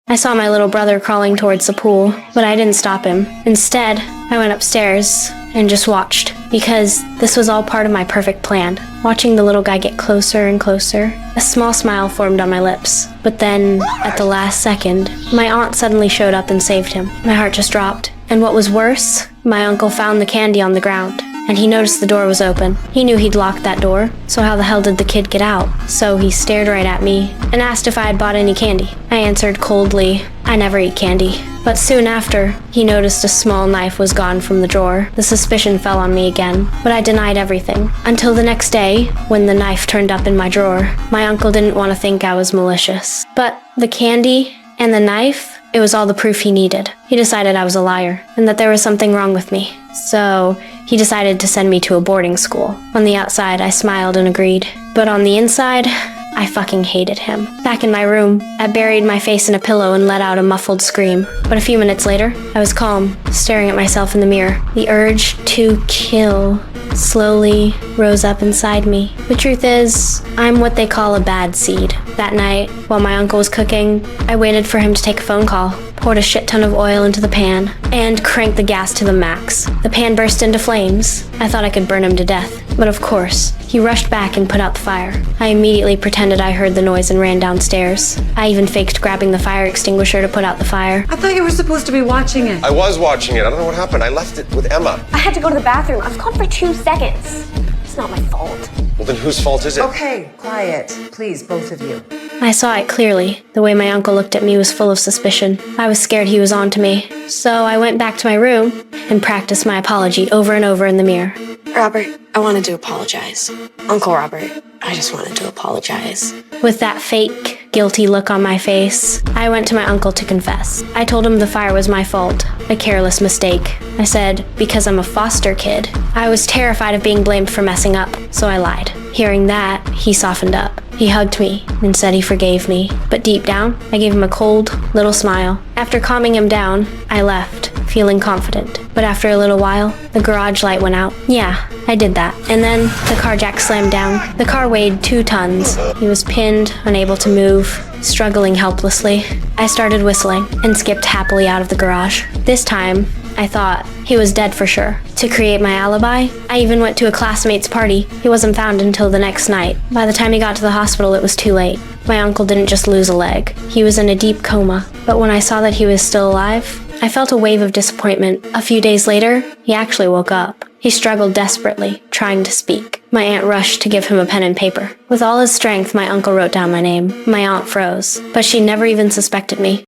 I saw my little brother crawling towards the pool, but I didn't stop him. Instead, I went upstairs and just watched, because this was all part of my perfect plan. Watching the little guy get closer and closer, a small smile formed on my lips. But then, at the last second, my aunt suddenly showed up and saved him. My heart just dropped. And what was worse, my uncle found the candy on the ground, and he noticed the door was open. He knew he'd locked that door, so how the hell did the kid get out? So he stared right at me and asked if I had bought any candy. I answered coldly, I never eat candy. But soon after, he noticed a small knife was gone from the drawer. The suspicion fell on me again, but I denied everything. Until the next day, when the knife turned up in my drawer. My uncle didn't want to think I was malicious. But the candy and the knife, it was all the proof he needed. He decided I was a liar, and that there was something wrong with me. So, he decided to send me to a boarding school. On the outside, I smiled and agreed. But on the inside, I fucking hated him. Back in my room, I buried my face in a pillow and let out a muffled scream. But a few minutes later, I was calm, staring at myself in the mirror. The urge to kill slowly rose up inside me. The truth is, I'm what they call a bad seed. That night, while my uncle was cooking, I waited for him to take a phone call, poured a shit ton of oil into the pan, and cranked the gas to the max. The pan burst into flames. I thought I could burn him to death, but of course, he rushed back and put out the fire. I immediately pretended I heard the noise and ran downstairs. I even faked grabbing the fire extinguisher to put out the fire. I thought you were supposed to be watching it. I was watching it. I don't know what happened. I left it with Emma. I had to go to the bathroom. I was gone for 2 seconds. It's not my fault. Well, then whose fault is it? Okay, quiet. Please, both of you. I saw it clearly. The way my uncle looked at me was full of suspicion. I was scared he was on to me. So I went back to my room and practiced my apology over and over in the mirror. Robert, I wanted to apologize. Uncle Robert, I just wanted to apologize. With that fake, guilty look on my face, I went to my uncle to confess. I told him the fire was my fault, a careless mistake. I said, because I'm a foster kid, I was terrified of being blamed for messing up, so I lied. Hearing that, he softened up. He hugged me and said he forgave me. But deep down, I gave him a cold, little smile. After calming him down, I left, feeling confident. But after a little while, the garage light went out. Yeah, I did that. And then the car jack slammed down. The car weighed 2 tons. He was pinned, unable to move, struggling helplessly. I started whistling and skipped happily out of the garage. This time, I thought he was dead for sure. To create my alibi, I even went to a classmate's party. He wasn't found until the next night. By the time he got to the hospital, it was too late. My uncle didn't just lose a leg. He was in a deep coma. But when I saw that he was still alive, I felt a wave of disappointment. A few days later, he actually woke up. He struggled desperately, trying to speak. My aunt rushed to give him a pen and paper. With all his strength, my uncle wrote down my name. My aunt froze, but she never even suspected me.